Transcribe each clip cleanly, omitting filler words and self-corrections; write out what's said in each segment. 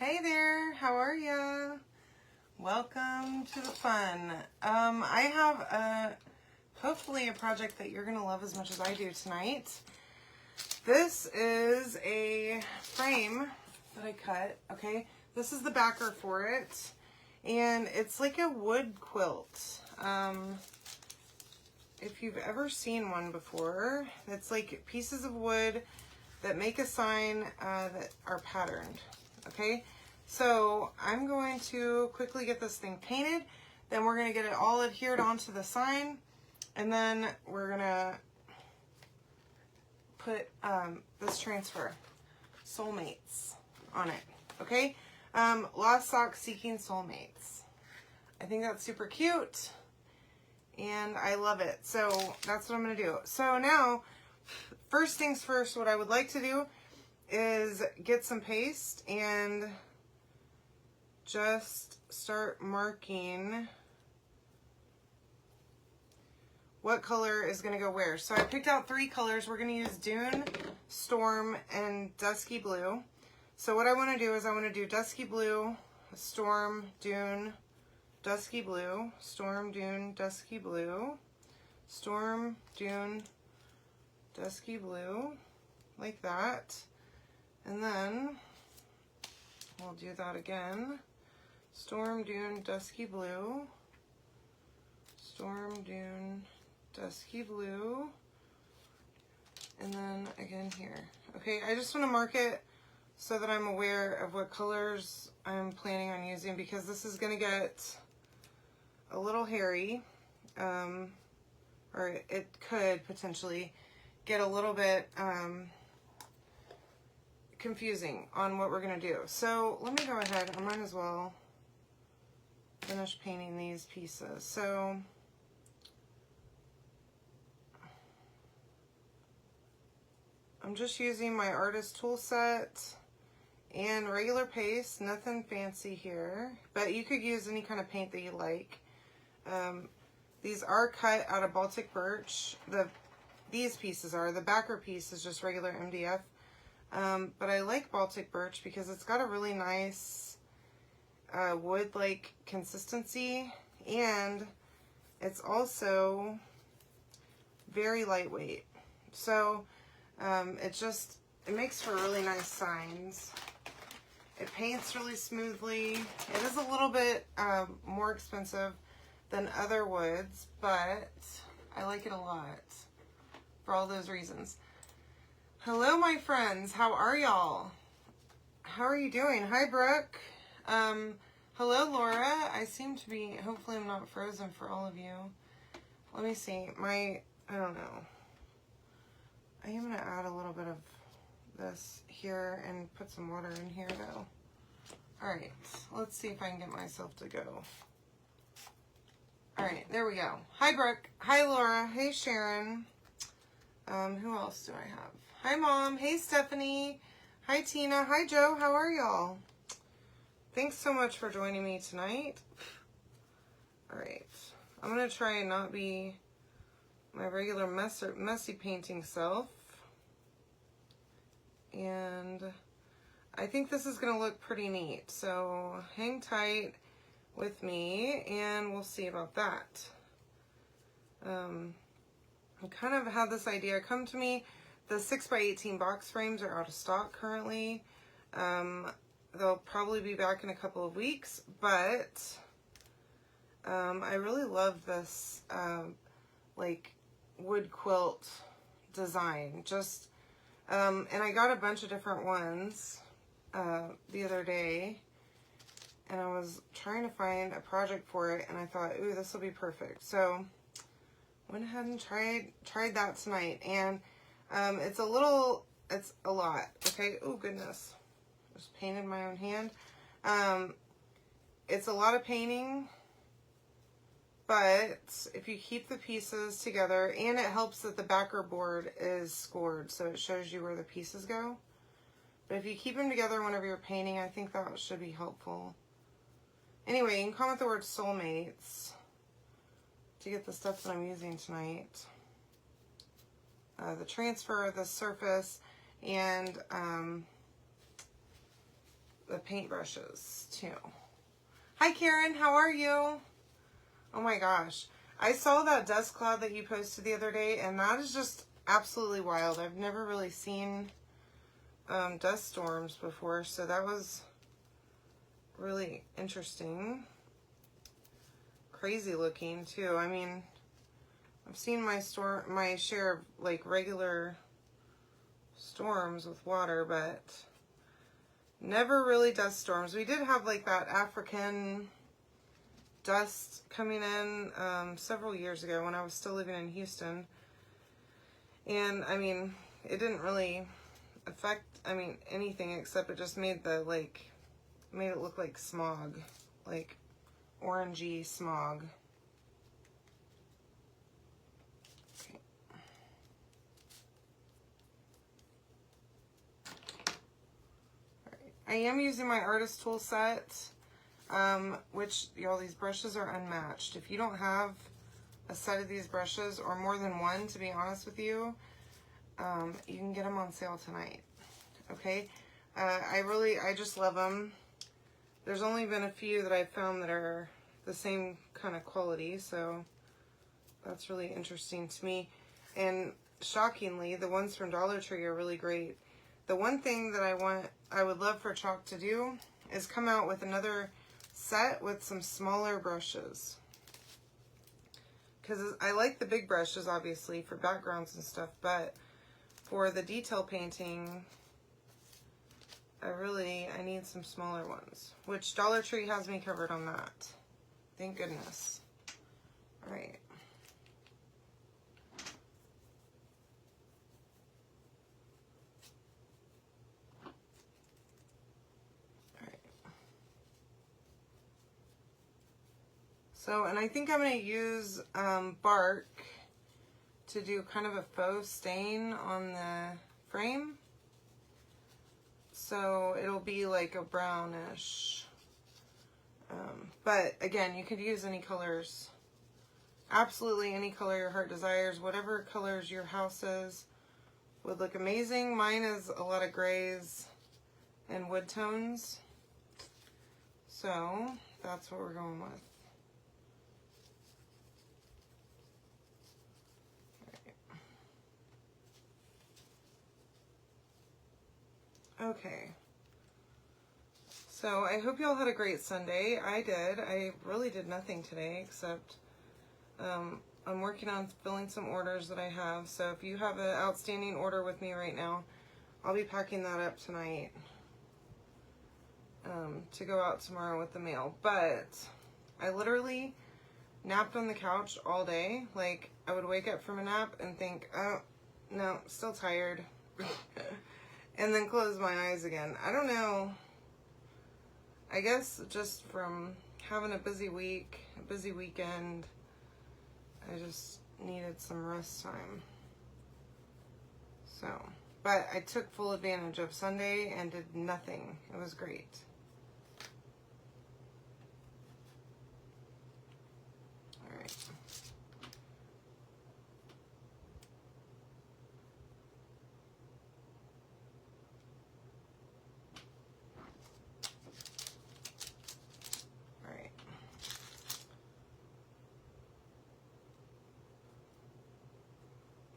Hey there, how are ya? Welcome to the fun. I have hopefully a project that you're gonna love as much as I do tonight. This is a frame that I cut, okay? This is the backer for it, and it's like a wood quilt. If you've ever seen one before, it's like pieces of wood that make a sign that are patterned, okay? So I'm going to quickly get this thing painted, then we're gonna get it all adhered onto the sign, and then we're gonna put this transfer, soulmates, on it, okay? Lost Socks Seeking Soulmates. I think that's super cute, and I love it. So that's what I'm gonna do. So now, first things first, what I would like to do is get some paste and just start marking what color is going to go where. So I picked out 3 colors. We're going to use Dune, Storm, and Dusky Blue. So what I want to do is I want to do Dusky Blue, Storm, Dune, Dusky Blue, Storm, Dune, Dusky Blue, Storm, Dune, Dusky Blue, like that. And then we'll do that again. Storm, Dune, Dusky Blue, Storm, Dune, Dusky Blue, and then again here. Okay, I just want to mark it so that I'm aware of what colors I'm planning on using, because this is going to get a little hairy, or it could potentially get a little bit confusing on what we're going to do. So let me go ahead, I might as well finish painting these pieces. So I'm just using my artist tool set and regular paste, nothing fancy here, but you could use any kind of paint that you like. These are cut out of Baltic birch. These pieces are, the backer piece is just regular MDF, but I like Baltic birch because it's got a really nice wood-like consistency, and it's also very lightweight. So it makes for really nice signs. It paints really smoothly. It is a little bit more expensive than other woods, but I like it a lot for all those reasons. Hello, my friends. How are y'all? How are you doing? Hi, Brooke. Hello, Laura. I seem to be, hopefully I'm not frozen for all of you. Let me see. I don't know. I am going to add a little bit of this here and put some water in here, though. All right. Let's see if I can get myself to go. All right. There we go. Hi, Brooke. Hi, Laura. Hey, Sharon. Who else do I have? Hi, Mom. Hey, Stephanie. Hi, Tina. Hi, Joe. How are y'all? Thanks so much for joining me tonight. All right. I'm going to try and not be my regular messy painting self. And I think this is going to look pretty neat. So hang tight with me and we'll see about that. I kind of had this idea come to me. The 6x18 box frames are out of stock currently. They'll probably be back in a couple of weeks, but I really love this like wood quilt design. Just and I got a bunch of different ones the other day, and I was trying to find a project for it, and I thought, ooh, this will be perfect. So went ahead and tried that tonight, and it's a lot. Okay. Oh goodness. Just painted my own hand. It's a lot of painting, but if you keep the pieces together, and it helps that the backer board is scored, so it shows you where the pieces go. But if you keep them together whenever you're painting, I think that should be helpful. Anyway, you can comment the word soulmates to get the stuff that I'm using tonight. The transfer, the surface, and the paintbrushes too. Hi Karen, how are you? Oh my gosh. I saw that dust cloud that you posted the other day, and that is just absolutely wild. I've never really seen dust storms before, so that was really interesting. Crazy looking too. I mean, I've seen my share of like regular storms with water, but never really dust storms. We did have like that African dust coming in several years ago when I was still living in Houston, and I mean, it didn't really affect anything, except it just made made it look like smog, like orangey smog. Okay. All right. I am using my artist tool set, which, y'all, these brushes are unmatched. If you don't have a set of these brushes, or more than one, to be honest with you, you can get them on sale tonight. Okay, I just love them. There's only been a few that I've found that are the same kind of quality, so that's really interesting to me. And shockingly, the ones from Dollar Tree are really great. The one thing that I would love for Chalk to do is come out with another set with some smaller brushes. Because I like the big brushes, obviously, for backgrounds and stuff, but for the detail painting, I need some smaller ones, which Dollar Tree has me covered on that. Thank goodness. All right. All right. So, and I think I'm going to use bark to do kind of a faux stain on the frame. So it'll be like a brownish. But again, you could use any colors. Absolutely any color your heart desires. Whatever colors your house is would look amazing. Mine is a lot of grays and wood tones. So that's what we're going with. Okay, so I hope you all had a great Sunday. I did. I really did nothing today, except I'm working on filling some orders that I have. So if you have an outstanding order with me right now, I'll be packing that up tonight to go out tomorrow with the mail. But I literally napped on the couch all day. Like, I would wake up from a nap and think, oh, no, still tired. And then close my eyes again. I don't know. I guess just from having a busy week, a busy weekend, I just needed some rest time. So, but I took full advantage of Sunday and did nothing. It was great. All right.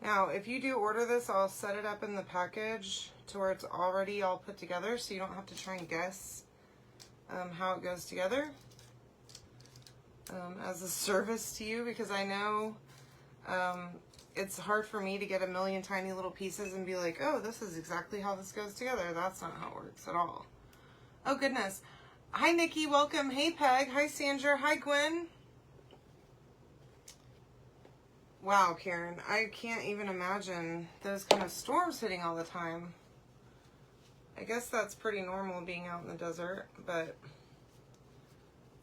Now, if you do order this, I'll set it up in the package to where it's already all put together, so you don't have to try and guess how it goes together as a service to you, because I know it's hard for me to get a million tiny little pieces and be like, oh, this is exactly how this goes together. That's not how it works at all. Oh, goodness. Hi, Nikki. Welcome. Hey, Peg. Hi, Sandra. Hi, Gwen. Wow, Karen, I can't even imagine those kind of storms hitting all the time. I guess that's pretty normal being out in the desert, but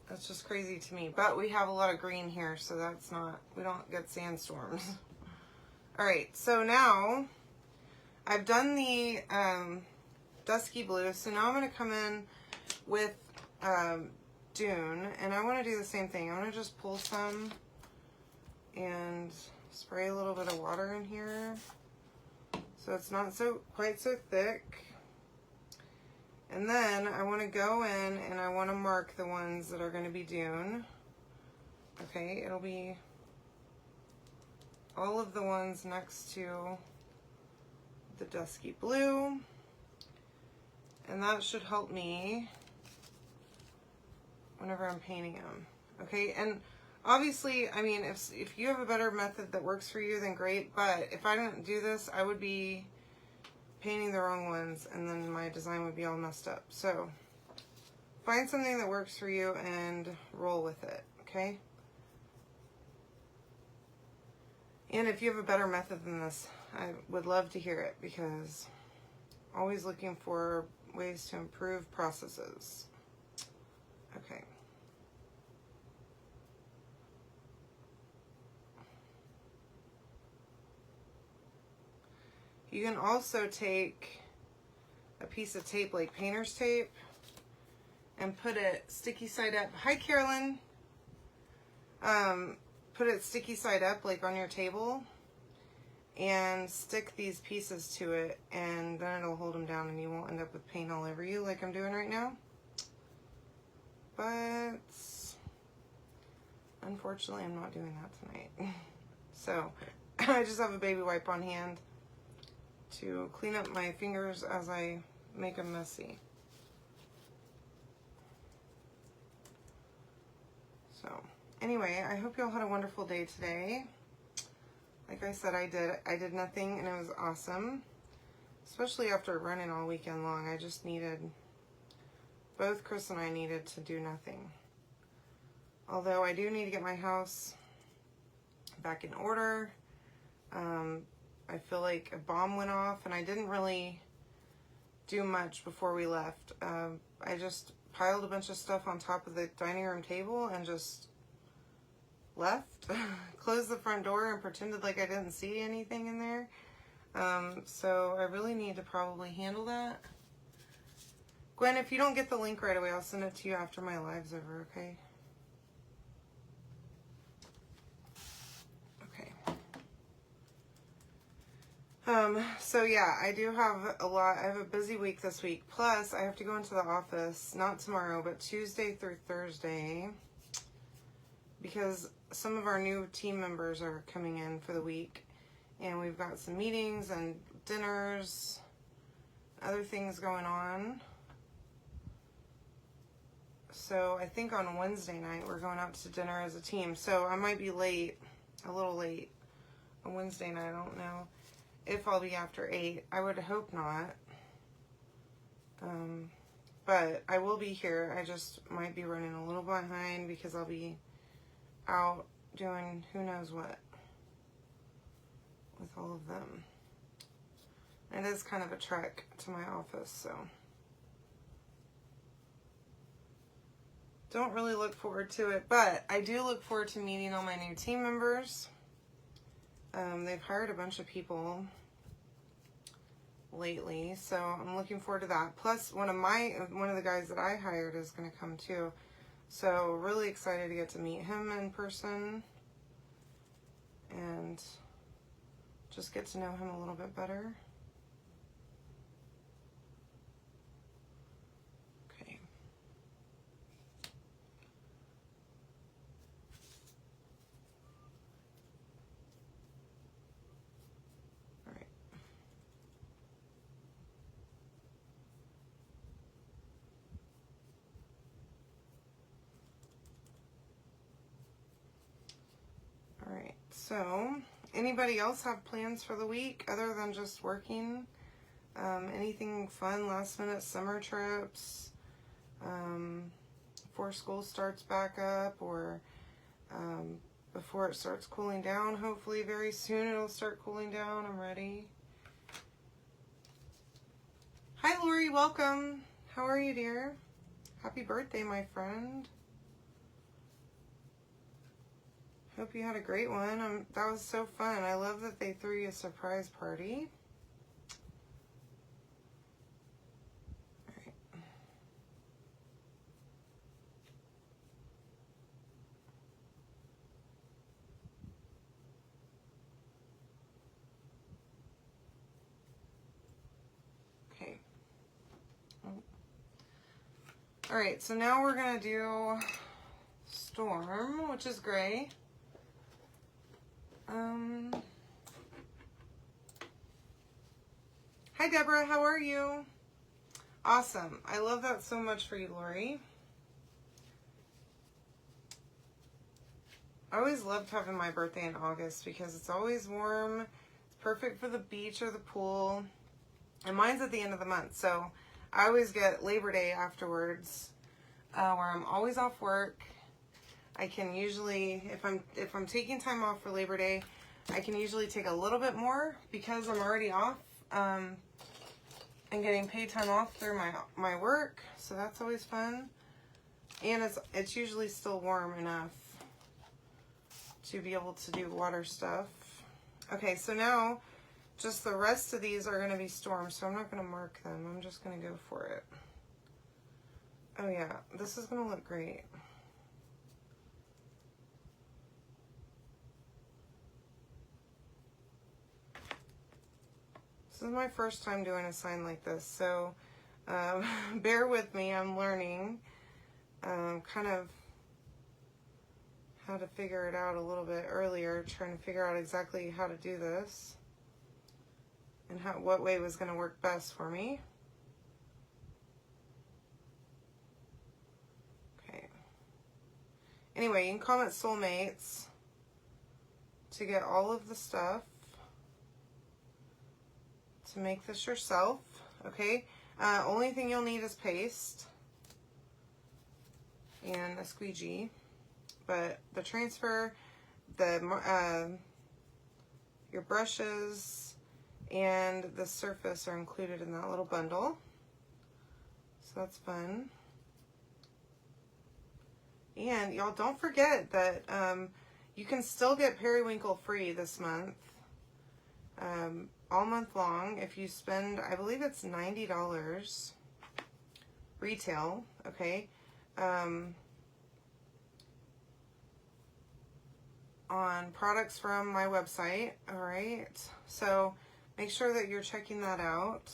that's just crazy to me. But we have a lot of green here, so that's not, we don't get sandstorms. All right, so now I've done the dusky blue, so now I'm going to come in with Dune, and I want to do the same thing. I want to just pull some and spray a little bit of water in here so it's not quite so thick. And then I want to go in and I want to mark the ones that are going to be dune. Okay, it'll be all of the ones next to the dusky blue. And that should help me whenever I'm painting them. Okay, and obviously, I mean, if you have a better method that works for you, then great. But if I didn't do this, I would be painting the wrong ones and then my design would be all messed up. So find something that works for you and roll with it, okay? And if you have a better method than this, I would love to hear it, because always looking for ways to improve processes. Okay. You can also take a piece of tape, like painter's tape, and put it sticky side up. Hi, Carolyn. Put it sticky side up, like on your table, and stick these pieces to it, and then it'll hold them down and you won't end up with paint all over you like I'm doing right now. But unfortunately, I'm not doing that tonight. So I just have a baby wipe on hand to clean up my fingers as I make them messy. So anyway, I hope y'all had a wonderful day today. Like I said, I did nothing and it was awesome. Especially after running all weekend long. I just needed, both Chris and I needed to do nothing. Although I do need to get my house back in order. I feel like a bomb went off and I didn't really do much before we left. I just piled a bunch of stuff on top of the dining room table and just left, closed the front door and pretended like I didn't see anything in there. So I really need to probably handle that. Gwen, if you don't get the link right away, I'll send it to you after my live's over, okay? So yeah, I do have a lot. I have a busy week this week. Plus, I have to go into the office, not tomorrow, but Tuesday through Thursday, because some of our new team members are coming in for the week, and we've got some meetings and dinners, other things going on. So I think on Wednesday night, we're going out to dinner as a team. So I might be late, a little late on Wednesday night. I don't know if I'll be after 8. I would hope not. But I will be here. I just might be running a little behind because I'll be out doing who knows what with all of them. It is kind of a trek to my office, so don't really look forward to it, but I do look forward to meeting all my new team members. They've hired a bunch of people lately, so I'm looking forward to that. Plus, one of the guys that I hired is going to come too. So really excited to get to meet him in person and just get to know him a little bit better. Okay. All right. All right, so anybody else have plans for the week other than just working? Anything fun, last minute summer trips, before school starts back up, or before it starts cooling down? Hopefully very soon it'll start cooling down. I'm ready. Hi Lori, welcome. How are you, dear? Happy birthday, my friend. Hope you had a great one. That was so fun. I love that they threw you a surprise party. All right. Okay. Oh, All right, so now we're gonna do Storm, which is gray. Hi Deborah, how are you? Awesome. I love that so much for you, Lori. I always loved having my birthday in August because it's always warm. It's perfect for the beach or the pool. And mine's at the end of the month, so I always get Labor Day afterwards, where I'm always off work. I can usually, if I'm taking time off for Labor Day, I can usually take a little bit more because I'm already off. And getting paid time off through my work, so that's always fun. And it's usually still warm enough to be able to do water stuff. Okay, so now just the rest of these are going to be Storm, so I'm not going to mark them. I'm just going to go for it. Oh yeah, this is going to look great. This is my first time doing a sign like this, so bear with me. I'm learning kind of how to figure it out a little bit earlier, trying to figure out exactly how to do this and what way was going to work best for me. Okay. Anyway, you can comment soulmates to get all of the stuff to make this yourself, okay? Only thing you'll need is paste and a squeegee, but the transfer, your brushes, and the surface are included in that little bundle, so that's fun. And y'all don't forget that you can still get periwinkle free this month. All month long if you spend, I believe it's $90 retail, okay, on products from my website. All right, so make sure that you're checking that out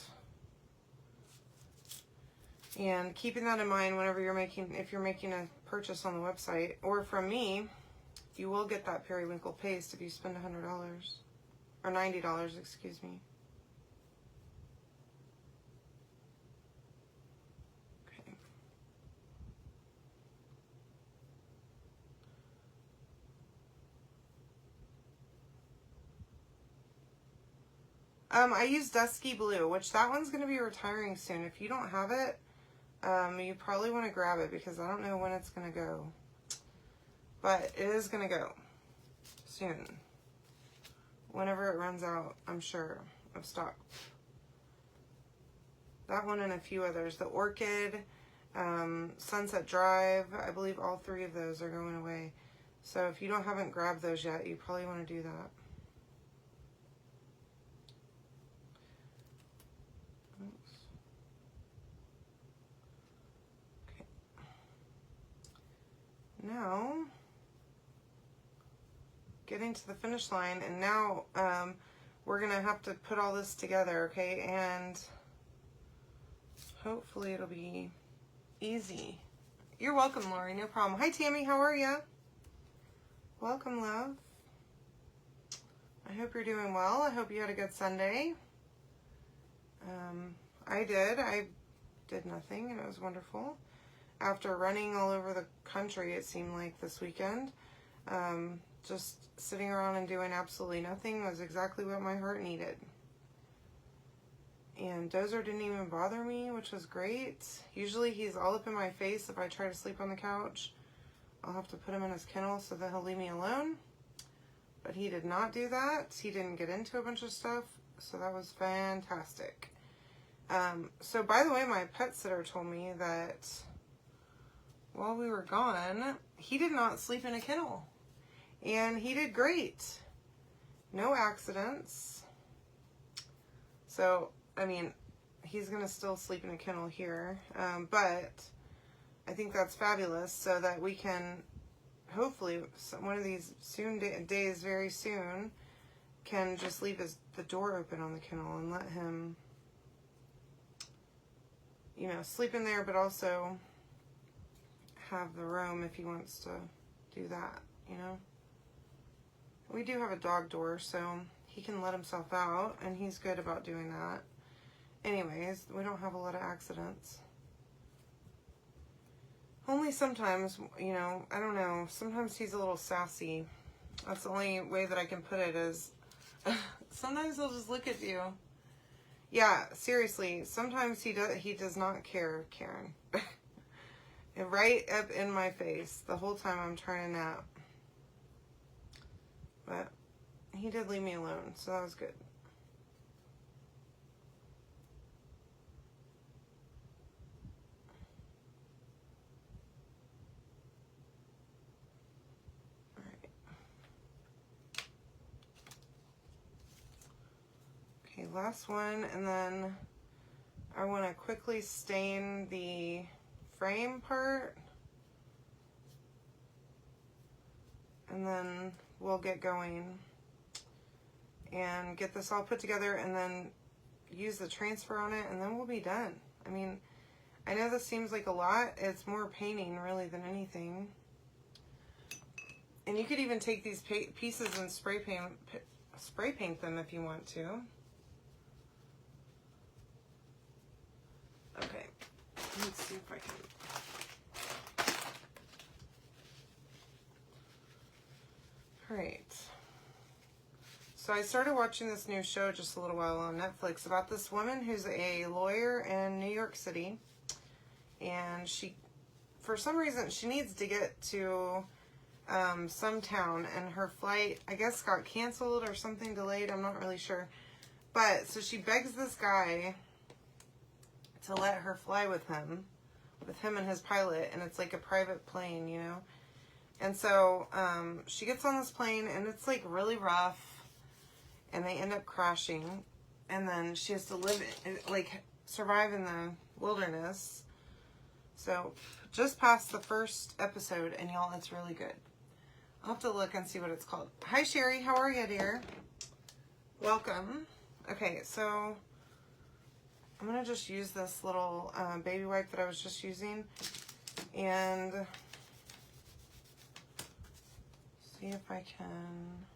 and keeping that in mind whenever if you're making a purchase on the website or from me. You will get that periwinkle paste if you spend $100. Or $90, excuse me. Okay. I use Dusky Blue, which that one's going to be retiring soon. If you don't have it, you probably want to grab it because I don't know when it's going to go. But it is going to go soon. Whenever it runs out, I'm sure, of stock. That one and a few others. The Orchid, Sunset Drive, I believe all three of those are going away. So if you haven't grabbed those yet, you probably want to do that. Oops. Okay. Now, getting to the finish line, and now we're gonna have to put all this together, okay? And hopefully it'll be easy. You're welcome, Lori, no problem. Hi Tammy, how are ya? Welcome, love. I hope you're doing well. I hope you had a good Sunday. I did nothing, and it was wonderful. After running all over the country, it seemed like this weekend, just sitting around and doing absolutely nothing was exactly what my heart needed. And Dozer didn't even bother me, which was great. Usually he's all up in my face if I try to sleep on the couch. I'll have to put him in his kennel so that he'll leave me alone. But he did not do that. He didn't get into a bunch of stuff, so that was fantastic. So by the way, my pet sitter told me that while we were gone, he did not sleep in a kennel. And he did great. No accidents. So, I mean, he's going to still sleep in a kennel here. But I think that's fabulous so that we can, hopefully, one of these days very soon, can just leave the door open on the kennel and let him, sleep in there, but also have the room if he wants to do that, you know. We do have a dog door, so he can let himself out, and he's good about doing that. Anyways, we don't have a lot of accidents. Only sometimes, you know, I don't know, sometimes he's a little sassy. That's the only way that I can put it is, sometimes he'll just look at you. Yeah, seriously, sometimes he does not care, Karen. And right up in my face the whole time I'm trying to nap. But he did leave me alone, so that was good. Alright. Okay, last one, and then I want to quickly stain the frame part. And then we'll get going and get this all put together and then use the transfer on it, and then we'll be done. I mean, I know this seems like a lot. It's more painting really than anything. And you could even take these pieces and spray paint them if you want to. Okay, let's see if I can. Alright, so I started watching this new show just a little while on Netflix about this woman who's a lawyer in New York City, and she, for some reason, she needs to get to some town, and her flight, I guess, got canceled or something delayed, I'm not really sure, but, so she begs this guy to let her fly with him and his pilot, and it's like a private plane, you know. And so she gets on this plane, and it's like really rough, and they end up crashing, and then she has to live, like survive in the wilderness. So just past the first episode, and y'all, it's really good. I'll have to look and see what it's called. Hi Sherry, how are you, dear? Welcome. Okay, so I'm gonna just use this little baby wipe that I was just using, and see if I can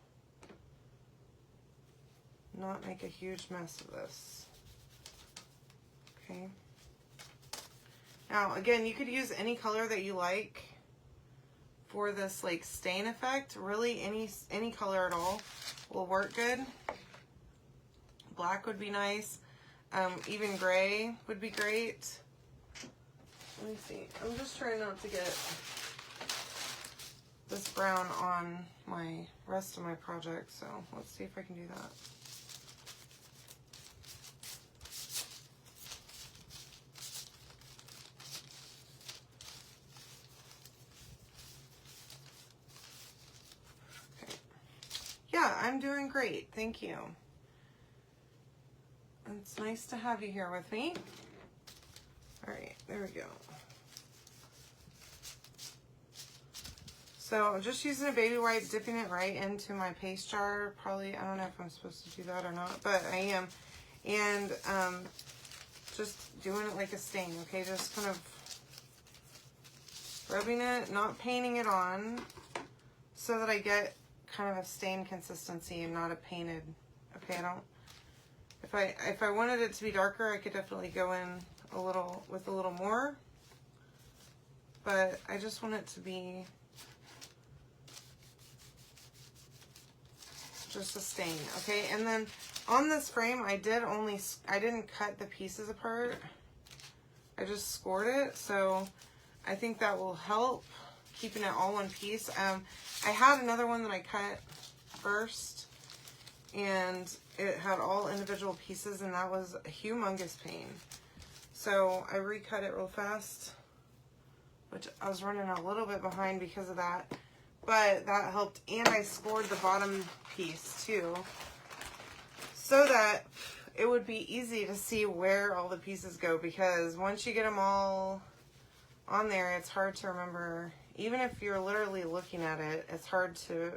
not make a huge mess of this. Okay. Now, again, you could use any color that you like for this like stain effect. Really, any color at all will work good. Black would be nice. Even gray would be great. Let me see. I'm just trying not to get this brown on my rest of my project, so let's see if I can do that. Okay. Yeah, I'm doing great, thank you. It's nice to have you here with me. All right, there we go. So I'm just using a baby wipe, dipping it right into my paste jar. Probably, I don't know if I'm supposed to do that or not, but I am. And just doing it like a stain, okay? Just kind of rubbing it, not painting it on, so that I get kind of a stain consistency and not a painted, okay? I don't, if I wanted it to be darker, I could definitely go in a little, with a little more, but I just want it to be just a stain, okay? And then on this frame, I didn't cut the pieces apart. I just scored it, so I think that will help keeping it all one piece. I had another one that I cut first, and it had all individual pieces, and that was a humongous pain. So I recut it real fast, which I was running a little bit behind because of that. But that helped, and I scored the bottom piece too, so that it would be easy to see where all the pieces go, because once you get them all on there, it's hard to remember. Even if you're literally looking at it, it's hard to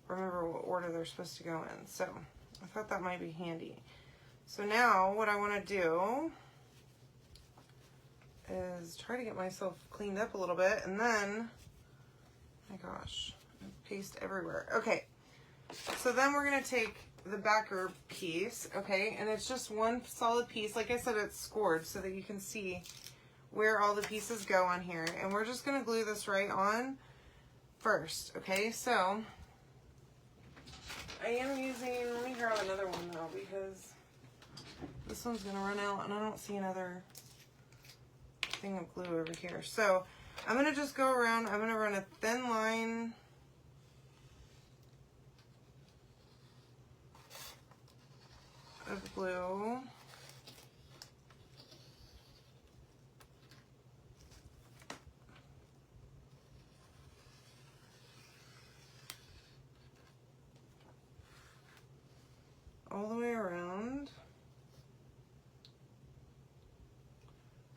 remember what order they're supposed to go in. So I thought that might be handy. So now what I want to do is try to get myself cleaned up a little bit, and then, my gosh, paste everywhere. Okay, so then we're gonna take the backer piece, okay, and it's just one solid piece. Like I said, it's scored so that you can see where all the pieces go on here, and we're just gonna glue this right on first, okay? So I am using, let me grab another one though, because this one's gonna run out and I don't see another thing of glue over here. So I'm gonna just go around, I'm gonna run a thin line of glue. All the way around.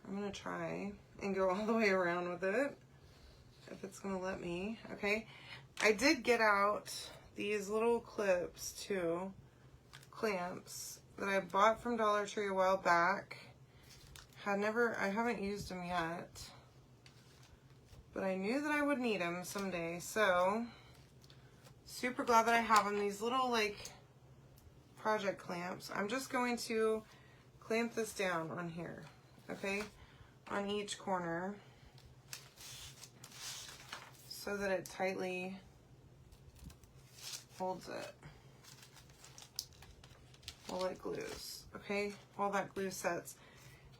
I'm gonna try and go all the way around with it, if it's gonna let me, okay? I did get out these little clips too, clamps, that I bought from Dollar Tree a while back. I haven't used them yet, but I knew that I would need them someday, so super glad that I have them. These little like project clamps. I'm just going to clamp this down on here, okay, on each corner so that it tightly holds it while it glues, okay, while that glue sets.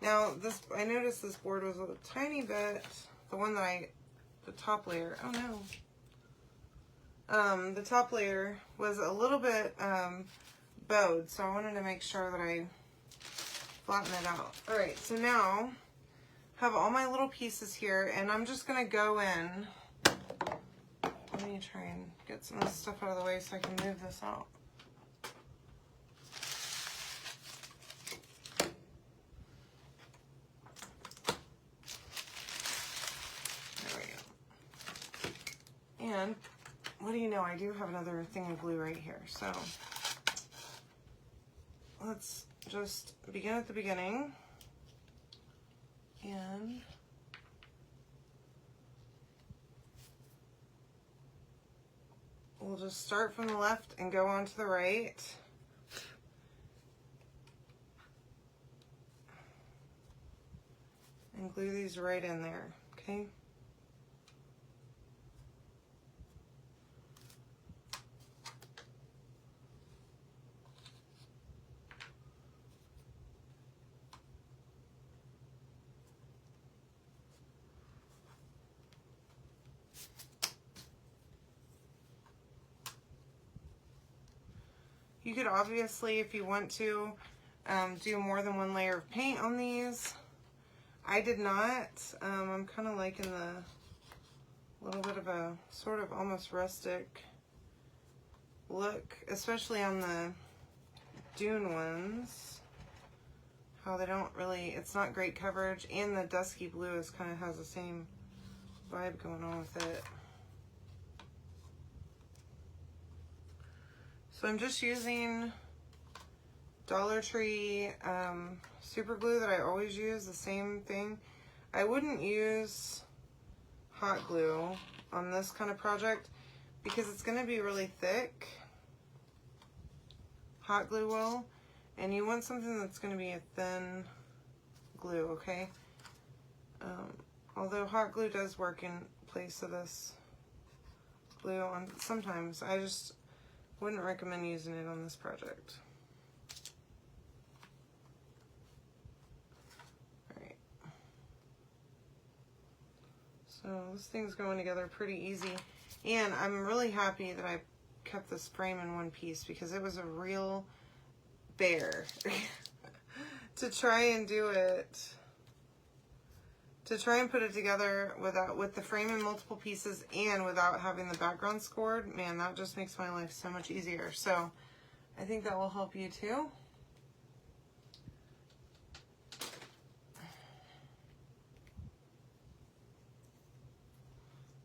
Now this, I noticed this board was a tiny bit, the top layer, oh no, the top layer was a little bit bowed, so I wanted to make sure that I flatten it out. All right, so now have all my little pieces here, and I'm just gonna go in. Let me try and get some of this stuff out of the way so I can move this out. There we go. And what do you know, I do have another thing of glue right here, so let's just begin at the beginning, and we'll just start from the left and go on to the right. And glue these right in there, okay? You could obviously, if you want to, do more than one layer of paint on these. I did not. I'm kind of liking the little bit of a sort of almost rustic look, especially on the dune ones. How they don't really, it's not great coverage, and the dusky blue is kind of has the same vibe going on with it. So I'm just using Dollar Tree super glue that I always use, the same thing. I wouldn't use hot glue on this kind of project because it's going to be really thick. Hot glue will, and you want something that's going to be a thin glue, okay? Although hot glue does work in place of this glue on sometimes, I just wouldn't recommend using it on this project. Alright. So this thing's going together pretty easy. And I'm really happy that I kept this frame in one piece because it was a real bear to try and do it. To try and put it together with the frame in multiple pieces and without having the background scored, man, that just makes my life so much easier. So I think that will help you too.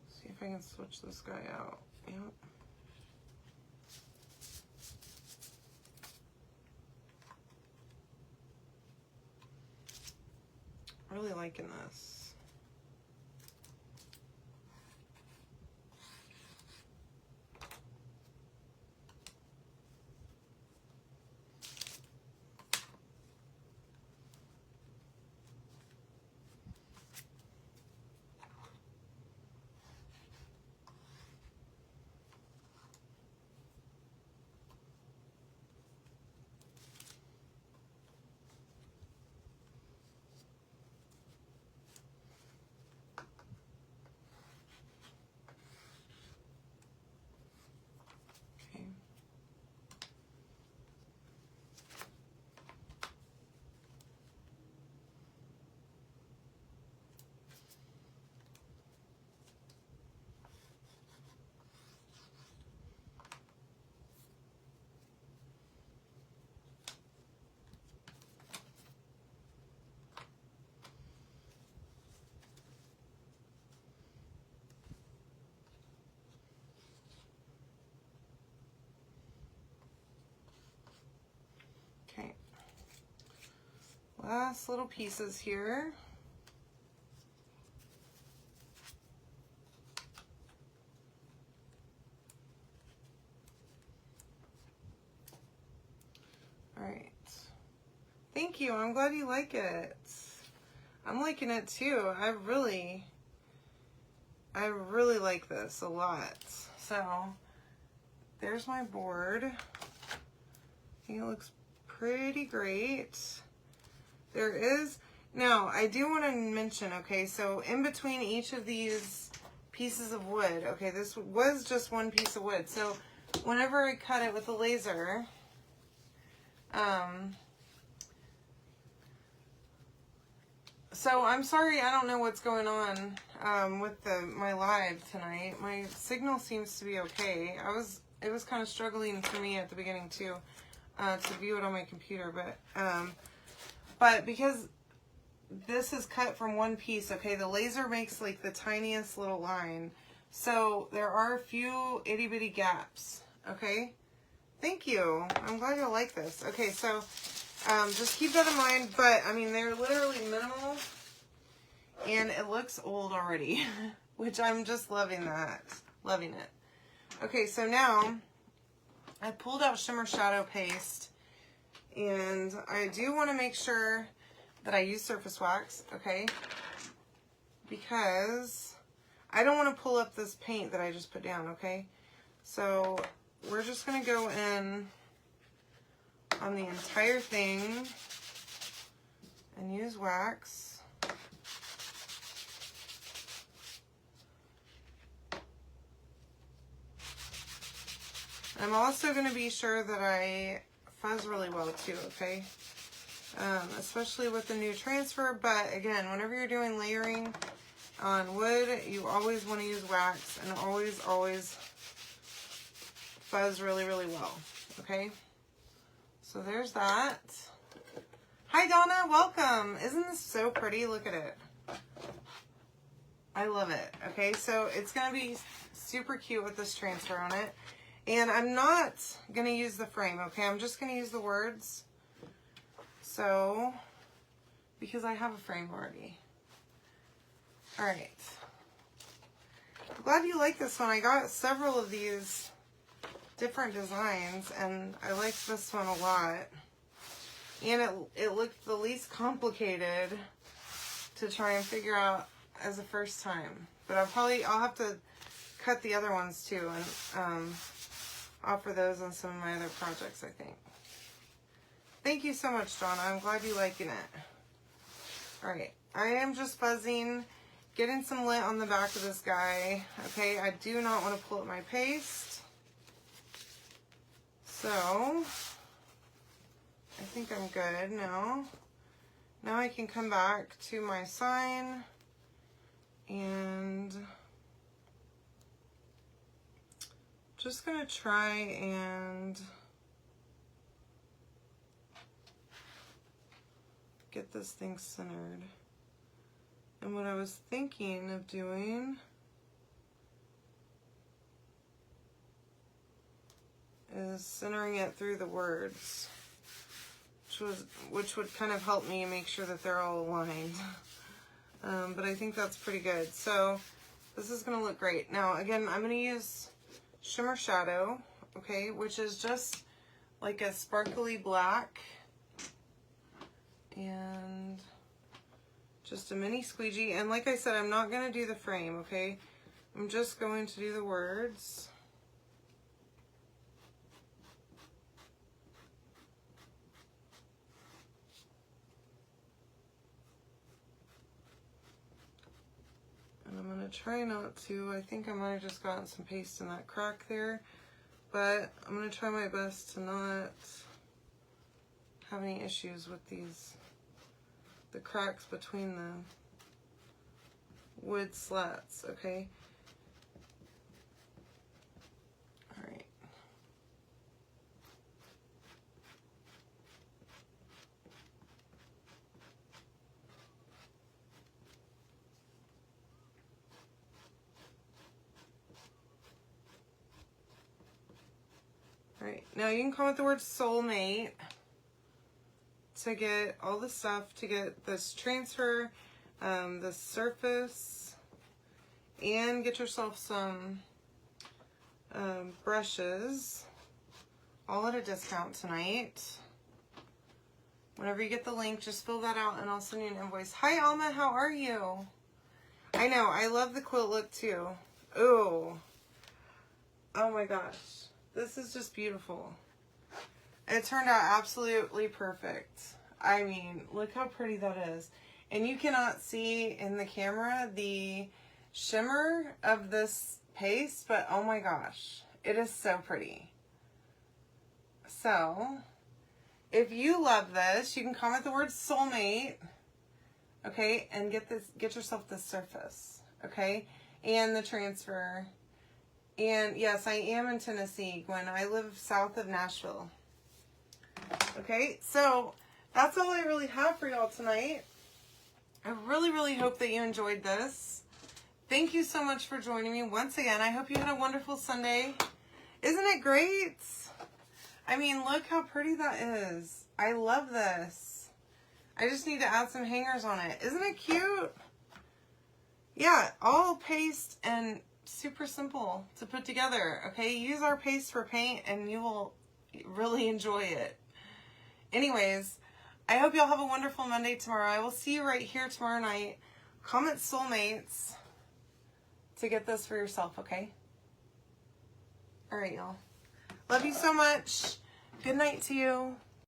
See if I can switch this guy out. Yep. Really liking this. Okay, last little pieces here. All right. Thank you. I'm glad you like it. I'm liking it too. I really like this a lot. So there's my board. I think it looks pretty great. There is, now I do want to mention, okay, so in between each of these pieces of wood, okay, this was just one piece of wood. So whenever I cut it with a laser, so I'm sorry, I don't know what's going on with my live tonight. My signal seems to be okay. It was kind of struggling for me at the beginning too, to view it on my computer, but because this is cut from one piece, okay, the laser makes like the tiniest little line. So there are a few itty bitty gaps, okay? Thank you. I'm glad you like this. Okay, so just keep that in mind, but I mean, they're literally minimal and it looks old already, which I'm just loving that. Loving it. Okay, so now I pulled out Shimmer Shadow Paste and I do want to make sure that I use surface wax, okay? Because I don't want to pull up this paint that I just put down, okay? So we're just going to go in on the entire thing and use wax. I'm also going to be sure that I fuzz really well too, okay? Especially with the new transfer, but again, whenever you're doing layering on wood, you always want to use wax and always fuzz really well, okay? So there's that. Hi Donna, welcome. Isn't this so pretty? Look at it. I love it. Okay, so it's gonna be super cute with this transfer on it. And I'm not gonna use the frame, okay? I'm just gonna use the words. So, because I have a frame already. All right. I'm glad you like this one. I got several of these different designs and I liked this one a lot. And it looked the least complicated to try and figure out as a first time. But I'll have to cut the other ones too and offer those on some of my other projects, I think. Thank you so much, Donna. I'm glad you're liking it. All right, I am just fuzzing, getting some lint on the back of this guy. Okay, I do not want to pull up my paste. So, I think I'm good now. Now I can come back to my sign and just gonna try and get this thing centered. And what I was thinking of doing is centering it through the words, which would kind of help me make sure that they're all aligned. but I think that's pretty good. So this is going to look great. Now, again, I'm going to use Shimmer Shadow, okay, which is just like a sparkly black and just a mini squeegee. And like I said, I'm not going to do the frame, okay? I'm just going to do the words. And I'm going to try not to, I think I might have just gotten some paste in that crack there, but I'm going to try my best to not have any issues with the cracks between the wood slats, okay? All right. All right, now you can comment the word soulmate to get all the stuff, to get this transfer, the surface, and get yourself some brushes, all at a discount tonight. Whenever you get the link, just fill that out and I'll send you an invoice. Hi Alma, how are you? I know, I love the quilt look too. Ooh. Oh my gosh. This is just beautiful. It turned out absolutely perfect. I mean, look how pretty that is. And you cannot see in the camera the shimmer of this paste, but oh my gosh, it is so pretty. So, if you love this, you can comment the word soulmate, okay, and get yourself this surface, okay, and the transfer. And yes, I am in Tennessee, Gwen. I live south of Nashville. Okay, so that's all I really have for y'all tonight. I really, really hope that you enjoyed this. Thank you so much for joining me once again. I hope you had a wonderful Sunday. Isn't it great? I mean, look how pretty that is. I love this. I just need to add some hangers on it. Isn't it cute? Yeah, all paste and super simple to put together, okay? Use our paste for paint and you will really enjoy it. Anyways, I hope y'all have a wonderful Monday tomorrow. I will see you right here tomorrow night. Comment soulmates to get this for yourself, okay? All right, y'all. Love you so much. Good night to you.